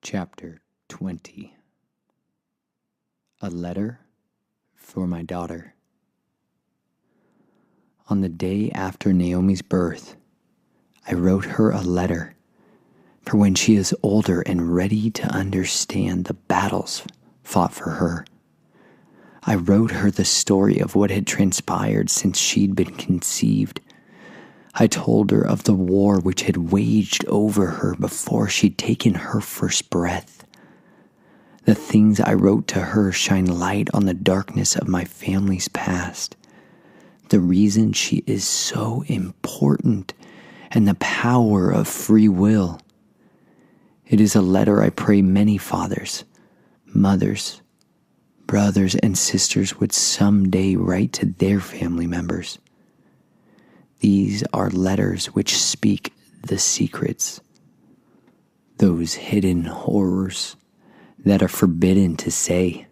Chapter 20. A letter for my daughter. On the day after Naomi's birth, I wrote her a letter for when she is older and ready to understand the battles fought for her. I wrote her the story of what had transpired since she'd been conceived. I told her of the war which had waged over her before she'd taken her first breath. The things I wrote to her shine light on the darkness of my family's past, the reason she is so important, and the power of free will. It is a letter I pray many fathers, mothers, brothers, and sisters would someday write to their family members. These are letters which speak the secrets, those hidden horrors that are forbidden to say.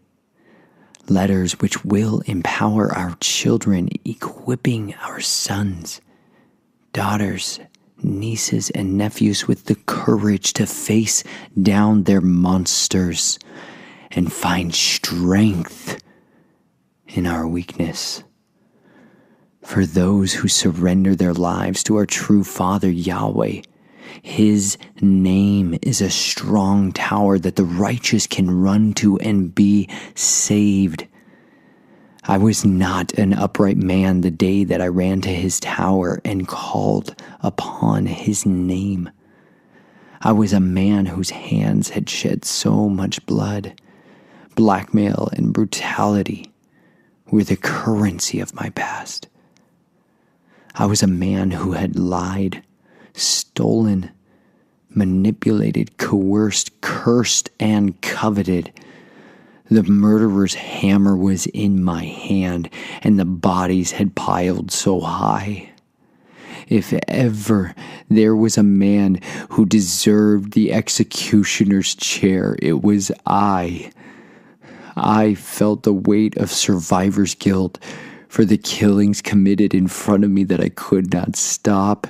Letters which will empower our children, equipping our sons, daughters, nieces, and nephews with the courage to face down their monsters and find strength in our weakness. For those who surrender their lives to our true Father Yahweh, His name is a strong tower that the righteous can run to and be saved. I was not an upright man the day that I ran to His tower and called upon His name. I was a man whose hands had shed so much blood. Blackmail and brutality were the currency of my past. I was a man who had lied, stolen, manipulated, coerced, cursed, and coveted. The murderer's hammer was in my hand, and the bodies had piled so high. If ever there was a man who deserved the executioner's chair, it was I. I felt the weight of survivor's guilt for the killings committed in front of me that I could not stop.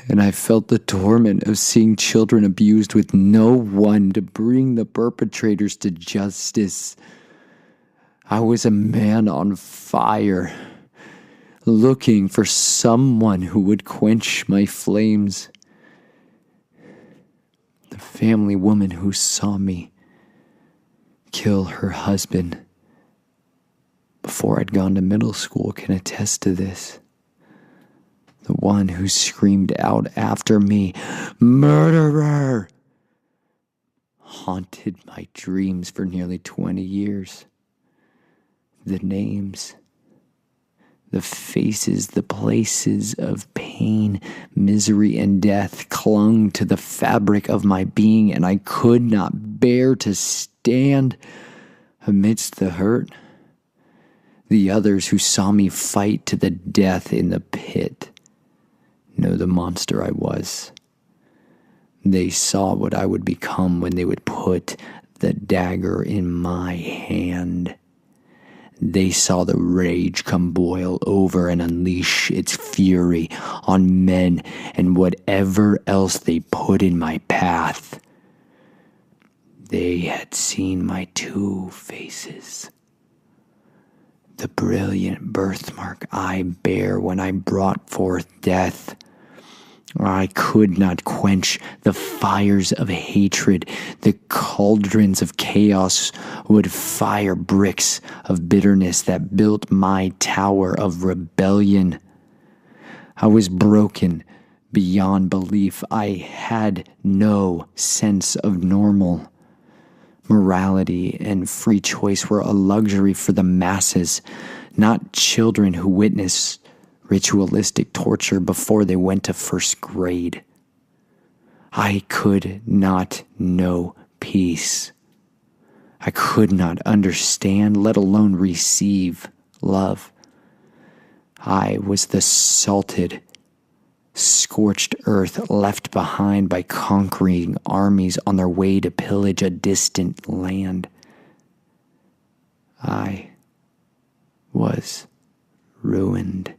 And I felt the torment of seeing children abused with no one to bring the perpetrators to justice. I was a man on fire, looking for someone who would quench my flames. The family woman who saw me kill her husband before I'd gone to middle school can attest to this. The one who screamed out after me, "Murderer!" haunted my dreams for nearly 20 years. The names, the faces, the places of pain, misery, and death clung to the fabric of my being, and I could not bear to stand amidst the hurt. The others who saw me fight to the death in the pit know the monster I was. They saw what I would become when they would put the dagger in my hand. They saw the rage come boil over and unleash its fury on men and whatever else they put in my path. They had seen my two faces. The brilliant birthmark I bear when I brought forth death. I could not quench the fires of hatred. The cauldrons of chaos would fire bricks of bitterness that built my tower of rebellion. I was broken beyond belief. I had no sense of normal. Morality and free choice were a luxury for the masses, not children who witnessed ritualistic torture before they went to first grade. I could not know peace. I could not understand, let alone receive, love. I was the salted, scorched earth left behind by conquering armies on their way to pillage a distant land. I was ruined.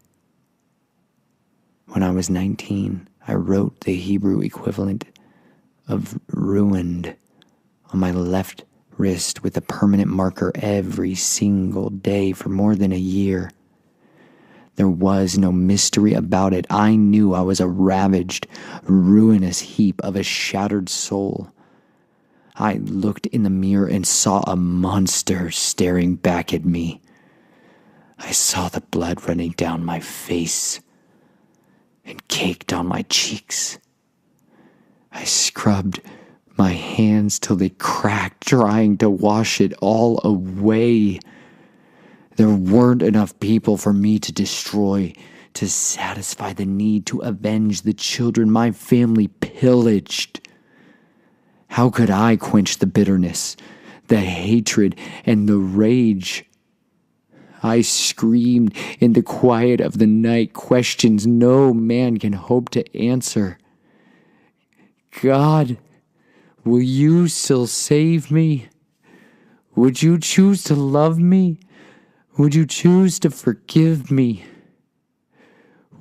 When I was 19, I wrote the Hebrew equivalent of ruined on my left wrist with a permanent marker every single day for more than a year. There was no mystery about it. I knew I was a ravaged, ruinous heap of a shattered soul. I looked in the mirror and saw a monster staring back at me. I saw the blood running down my face and caked on my cheeks. I scrubbed my hands till they cracked, trying to wash it all away. There weren't enough people for me to destroy, to satisfy the need to avenge the children my family pillaged. How could I quench the bitterness, the hatred, and the rage? I screamed in the quiet of the night, questions no man can hope to answer. God, will you still save me? Would you choose to love me? Would you choose to forgive me?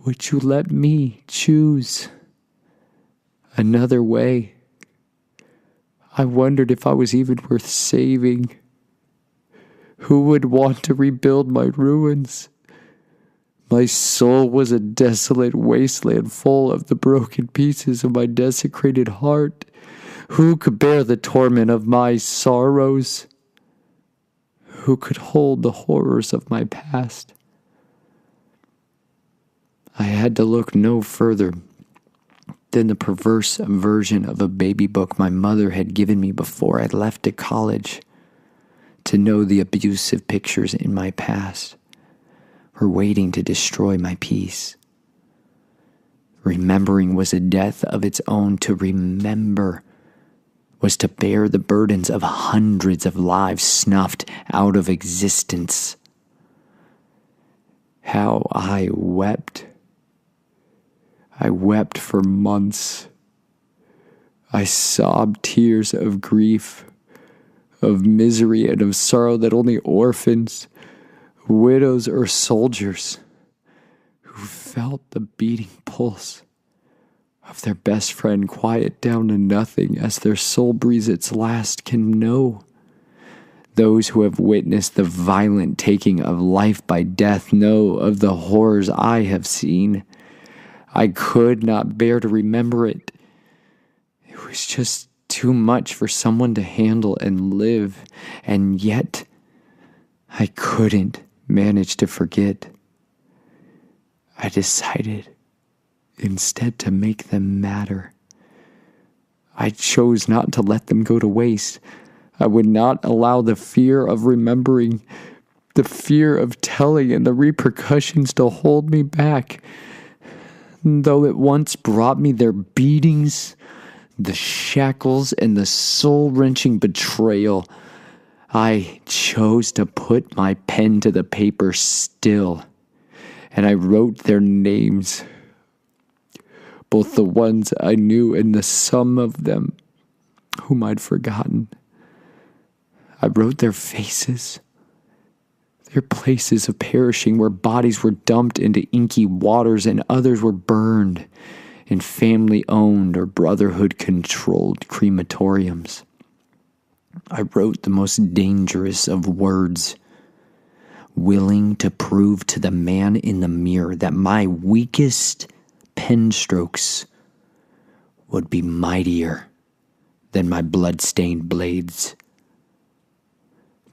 Would you let me choose another way? I wondered if I was even worth saving. Who would want to rebuild my ruins? My soul was a desolate wasteland full of the broken pieces of my desecrated heart. Who could bear the torment of my sorrows? Who could hold the horrors of my past? I had to look no further than the perverse version of a baby book my mother had given me before I left to college to know the abusive pictures in my past were waiting to destroy my peace. Remembering was a death of its own. To remember was to bear the burdens of hundreds of lives snuffed out of existence. How I wept. I wept for months. I sobbed tears of grief, of misery, and of sorrow that only orphans, widows, or soldiers who felt the beating pulse of their best friend quiet down to nothing as their soul breathes its last can know. Those who have witnessed the violent taking of life by death know of the horrors I have seen. I could not bear to remember it. It was just too much for someone to handle and live, and yet I couldn't manage to forget. I decided instead to make them matter. I chose not to let them go to waste. I would not allow the fear of remembering, the fear of telling, and the repercussions to hold me back. Though it once brought me their beatings, the shackles, and the soul-wrenching betrayal, I chose to put my pen to the paper still, and I wrote their names, both the ones I knew and the some of them whom I'd forgotten. I wrote their faces, their places of perishing, where bodies were dumped into inky waters and others were burned in family-owned or brotherhood-controlled crematoriums. I wrote the most dangerous of words, willing to prove to the man in the mirror that my weakest pen strokes would be mightier than my blood-stained blades.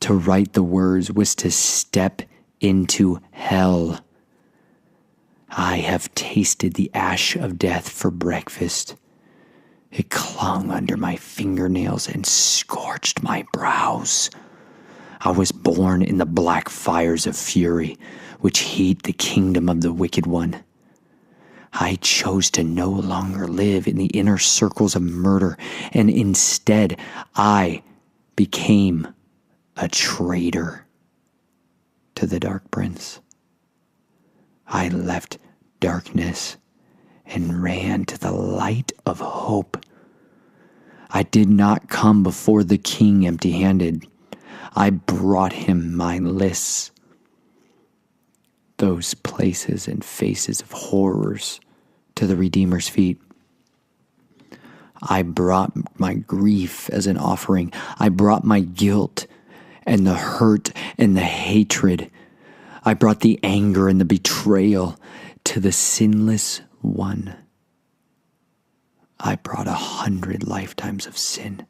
To write the words was to step into hell. I have tasted the ash of death for breakfast. It clung under my fingernails and scorched my brows. I was born in the black fires of fury, which heat the kingdom of the wicked one. I chose to no longer live in the inner circles of murder, and instead I became a traitor to the Dark Prince. I left darkness and ran to the light of hope. I did not come before the king empty-handed. I brought him my lists, those places and faces of horrors, to the Redeemer's feet. I brought my grief as an offering. I brought my guilt and the hurt and the hatred. I brought the anger and the betrayal to the sinless one. I brought 100 lifetimes of sin.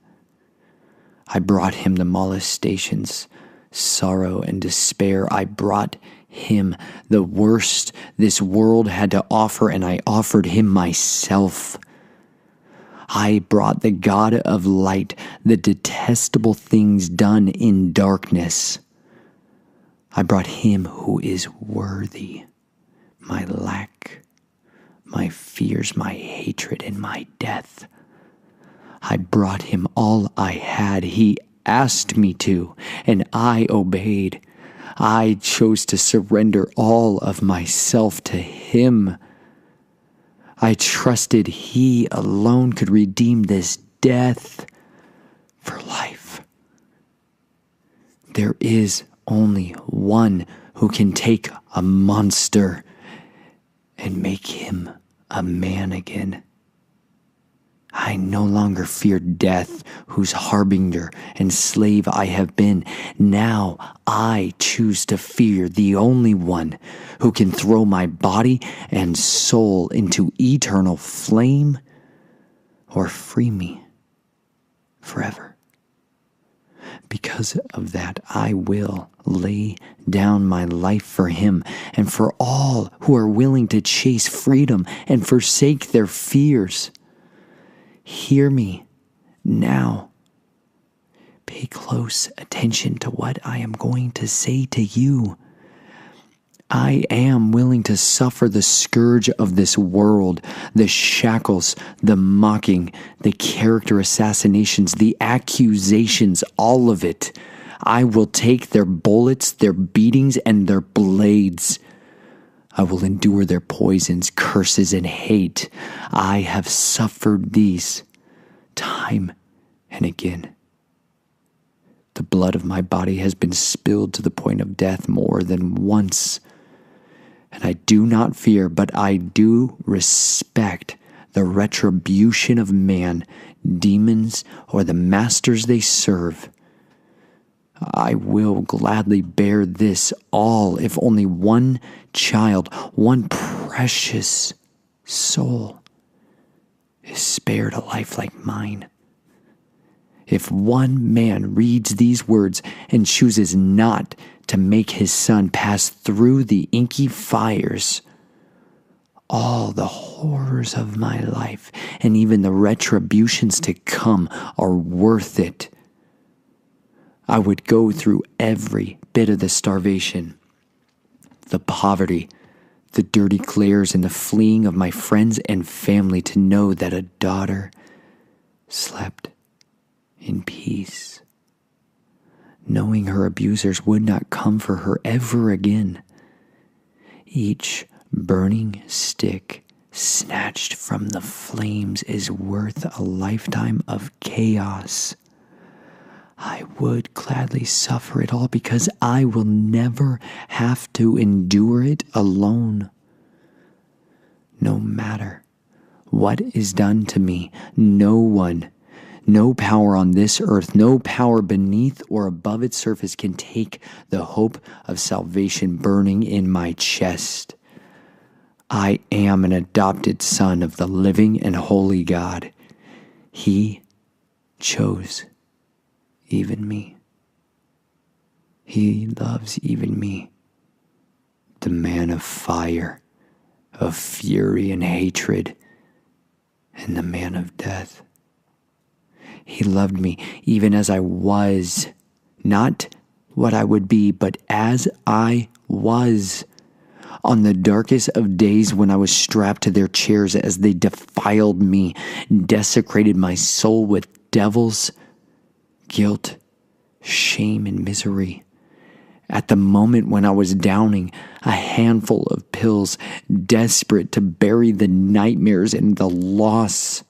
I brought him the molestations, sorrow, and despair. I brought him the worst this world had to offer, and I offered him myself. I brought the God of light, the detestable things done in darkness. I brought him who is worthy, my lack, my fears, my hatred, and my death. I brought him all I had. He asked me to, and I obeyed. I chose to surrender all of myself to him. I trusted he alone could redeem this death for life. There is only one who can take a monster and make him a man again. I no longer fear death, whose harbinger and slave I have been. Now I choose to fear the only one who can throw my body and soul into eternal flame or free me forever. Because of that, I will lay down my life for him and for all who are willing to chase freedom and forsake their fears. Hear me now. Pay close attention to what I am going to say to you. I am willing to suffer the scourge of this world, the shackles, the mocking, the character assassinations, the accusations, all of it. I will take their bullets, their beatings, and their blades. I will endure their poisons, curses, and hate. I have suffered these time and again. The blood of my body has been spilled to the point of death more than once. And I do not fear, but I do respect the retribution of man, demons, or the masters they serve. I will gladly bear this all if only one child, one precious soul is spared a life like mine. If one man reads these words and chooses not to make his son pass through the inky fires, all the horrors of my life and even the retributions to come are worth it. I would go through every bit of the starvation, the poverty, the dirty glares, and the fleeing of my friends and family to know that a daughter slept in peace, knowing her abusers would not come for her ever again. Each burning stick snatched from the flames is worth a lifetime of chaos. I would gladly suffer it all because I will never have to endure it alone. No matter what is done to me, no one, no power on this earth, no power beneath or above its surface can take the hope of salvation burning in my chest. I am an adopted son of the living and holy God. He chose even me. He loves even me, the man of fire, of fury and hatred, and the man of death. He loved me even as I was, not what I would be, but as I was. On the darkest of days when I was strapped to their chairs as they defiled me, desecrated my soul with devils, guilt, shame, and misery. At the moment when I was downing a handful of pills, desperate to bury the nightmares and the loss,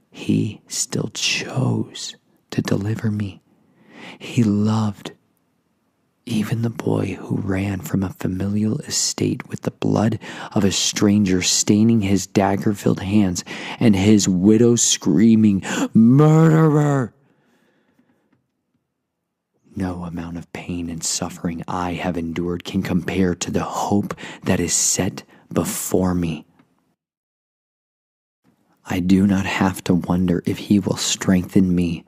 he still chose to deliver me. He loved Even the boy who ran from a familial estate with the blood of a stranger staining his dagger-filled hands and his widow screaming, "Murderer!" No amount of pain and suffering I have endured can compare to the hope that is set before me. I do not have to wonder if he will strengthen me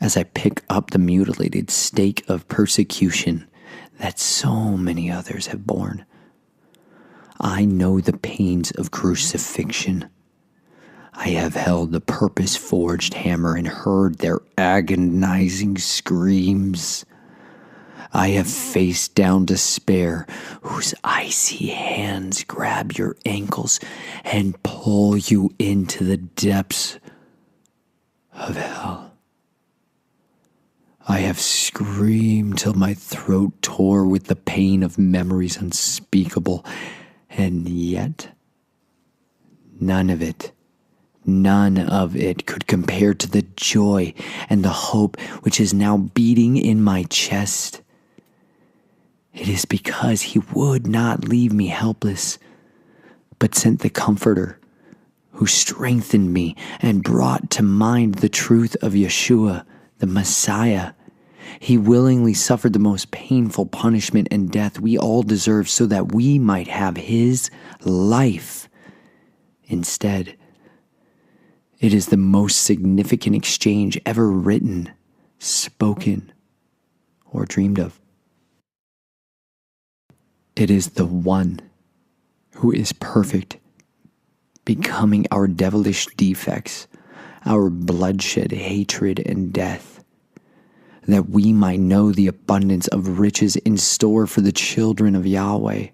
as I pick up the mutilated stake of persecution that so many others have borne. I know the pains of crucifixion. I have held the purpose-forged hammer and heard their agonizing screams. I have faced down despair, whose icy hands grab your ankles and pull you into the depths of hell. I have screamed till my throat tore with the pain of memories unspeakable, and yet none of it could compare to the joy and the hope which is now beating in my chest. It is because he would not leave me helpless, but sent the Comforter, who strengthened me and brought to mind the truth of Yeshua, the Messiah. He willingly suffered the most painful punishment and death we all deserve so that we might have his life instead. It is the most significant exchange ever written, spoken, or dreamed of. It is the one who is perfect, becoming our devilish defects, our bloodshed, hatred, and death, that we might know the abundance of riches in store for the children of Yahweh.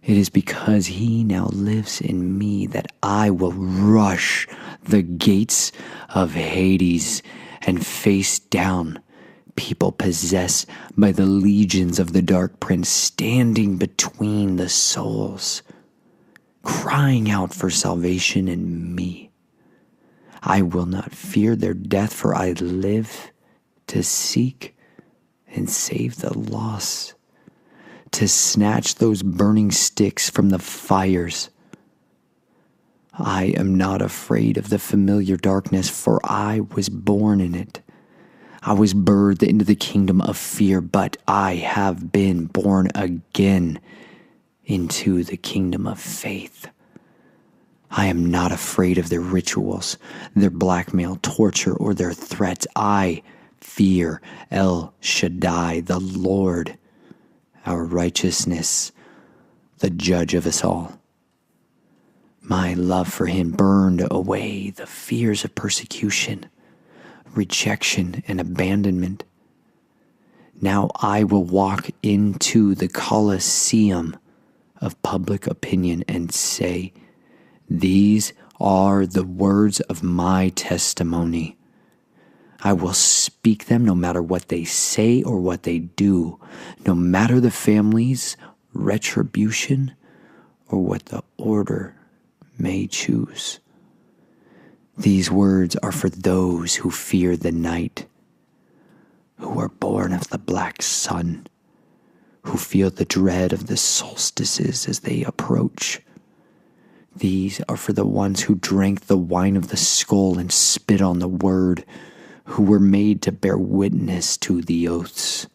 It is because he now lives in me that I will rush the gates of Hades and face down people possessed by the legions of the Dark Prince, standing between the souls, crying out for salvation in me. I will not fear their death, for I live to seek and save the lost, to snatch those burning sticks from the fires. I am not afraid of the familiar darkness, for I was born in it. I was birthed into the kingdom of fear, but I have been born again into the kingdom of faith. I am not afraid of their rituals, their blackmail, torture, or their threats. I fear El Shaddai, the Lord, our righteousness, the judge of us all. My love for him burned away the fears of persecution, rejection, and abandonment. Now I will walk into the Colosseum of public opinion and say, "These are the words of my testimony." I will speak them no matter what they say or what they do, no matter the family's retribution or what the order may choose. These words are for those who fear the night, who are born of the black sun, who feel the dread of the solstices as they approach. These are for the ones who drank the wine of the skull and spit on the word, who were made to bear witness to the oaths,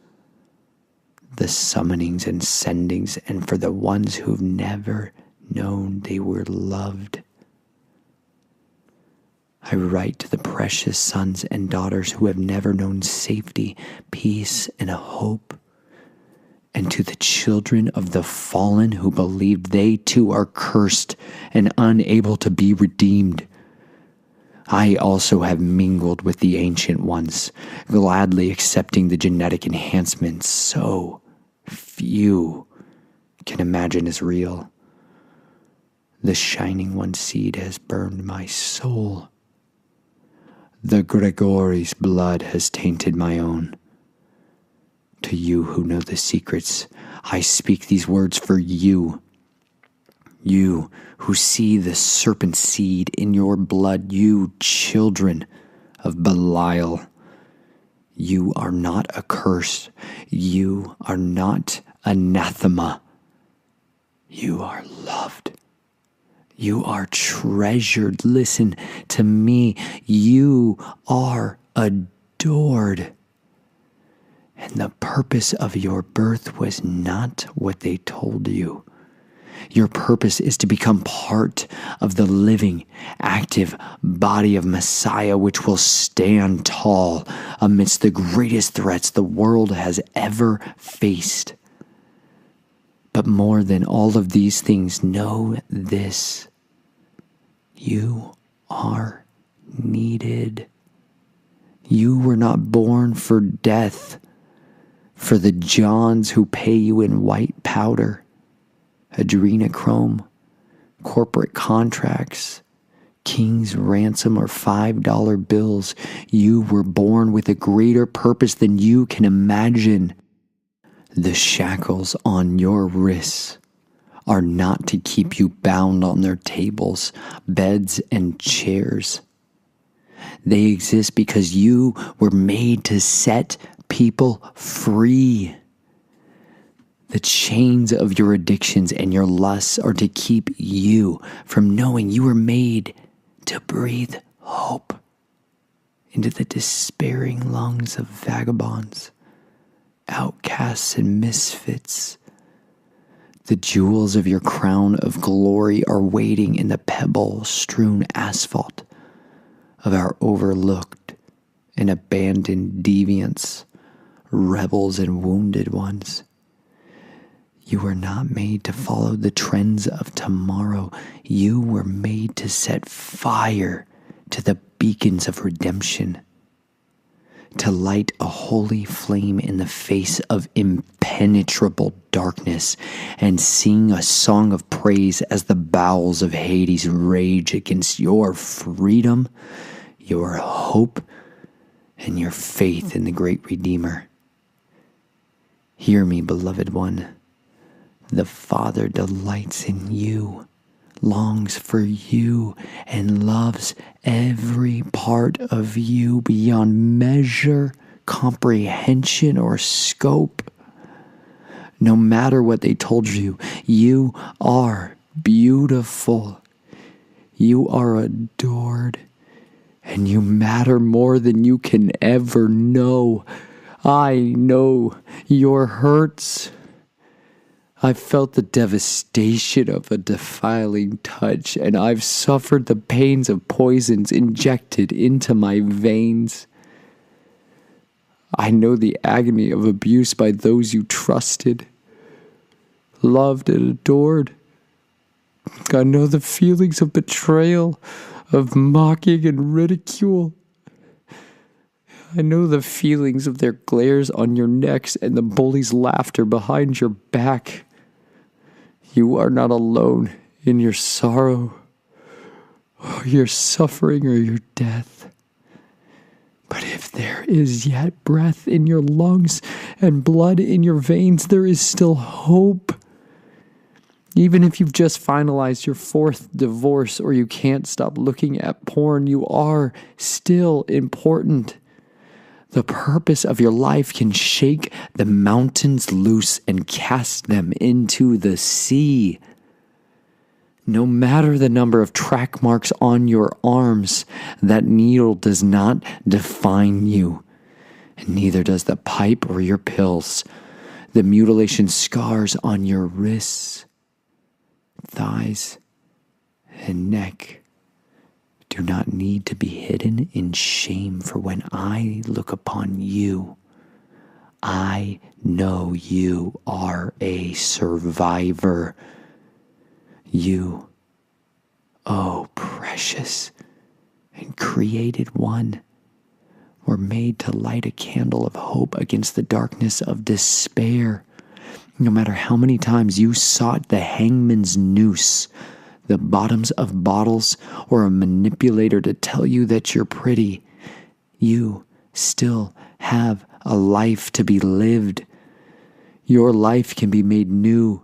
the summonings and sendings, and for the ones who've never known they were loved. I write to the precious sons and daughters who have never known safety, peace, and a hope, and to the children of the fallen who believed they too are cursed and unable to be redeemed. I also have mingled with the ancient ones, gladly accepting the genetic enhancements so few can imagine is real. The Shining One seed has burned my soul. The Gregori's blood has tainted my own. To you who know the secrets, I speak these words for you. You who see the serpent seed in your blood, you children of Belial. You are not accursed. You are not anathema. You are loved. You are treasured. Listen to me. You are adored. And the purpose of your birth was not what they told you. Your purpose is to become part of the living, active body of Messiah, which will stand tall amidst the greatest threats the world has ever faced. But more than all of these things, know this: you are needed. You were not born for death, for the Johns who pay you in white powder, adrenochrome, corporate contracts, king's ransom, or $5 bills. You were born with a greater purpose than you can imagine. The shackles on your wrists are not to keep you bound on their tables, beds, and chairs. They exist because you were made to set people free. The chains of your addictions and your lusts are to keep you from knowing you were made to breathe hope into the despairing lungs of vagabonds, outcasts, and misfits. The jewels of your crown of glory are waiting in the pebble-strewn asphalt of our overlooked and abandoned deviants, rebels, and wounded ones. You were not made to follow the trends of tomorrow. You were made to set fire to the beacons of redemption, to light a holy flame in the face of impenetrable darkness, and sing a song of praise as the bowels of Hades rage against your freedom, your hope, and your faith in the great Redeemer. Hear me, beloved one. The Father delights in you, longs for you, and loves every part of you beyond measure, comprehension, or scope. No matter what they told you, you are beautiful. You are adored, and you matter more than you can ever know. I know your hurts. I've felt the devastation of a defiling touch, and I've suffered the pains of poisons injected into my veins. I know the agony of abuse by those you trusted, loved, and adored. I know the feelings of betrayal, of mocking and ridicule. I know the feelings of their glares on your necks and the bully's laughter behind your back. You are not alone in your sorrow, or your suffering, or your death. But if there is yet breath in your lungs and blood in your veins, there is still hope. Even if you've just finalized your 4th divorce, or you can't stop looking at porn, you are still important. The purpose of your life can shake the mountains loose and cast them into the sea. No matter the number of track marks on your arms, that needle does not define you, and neither does the pipe or your pills. The mutilation scars on your wrists, thighs, and neck do not need to be hidden in shame, for when I look upon you, I know you are a survivor. You, oh precious and created one, were made to light a candle of hope against the darkness of despair. No matter how many times you sought the hangman's noose, the bottoms of bottles, or a manipulator to tell you that you're pretty, you still have a life to be lived. Your life can be made new.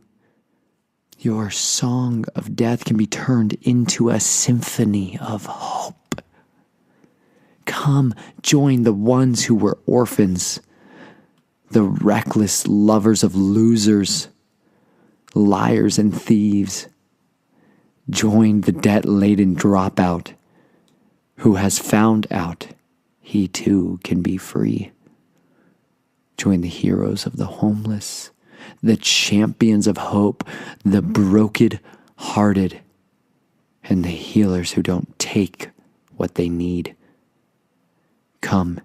Your song of death can be turned into a symphony of hope. Come Come, join the ones who were orphans, the reckless lovers of losers, liars and thieves. Join the debt-laden dropout who has found out he too can be free. Join the heroes of the homeless, the champions of hope, the broken-hearted, and the healers who don't take what they need. Come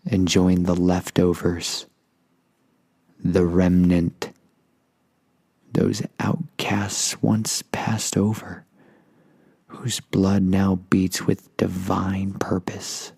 and join the leftovers, the remnant, those outcasts once passed over, whose blood now beats with divine purpose.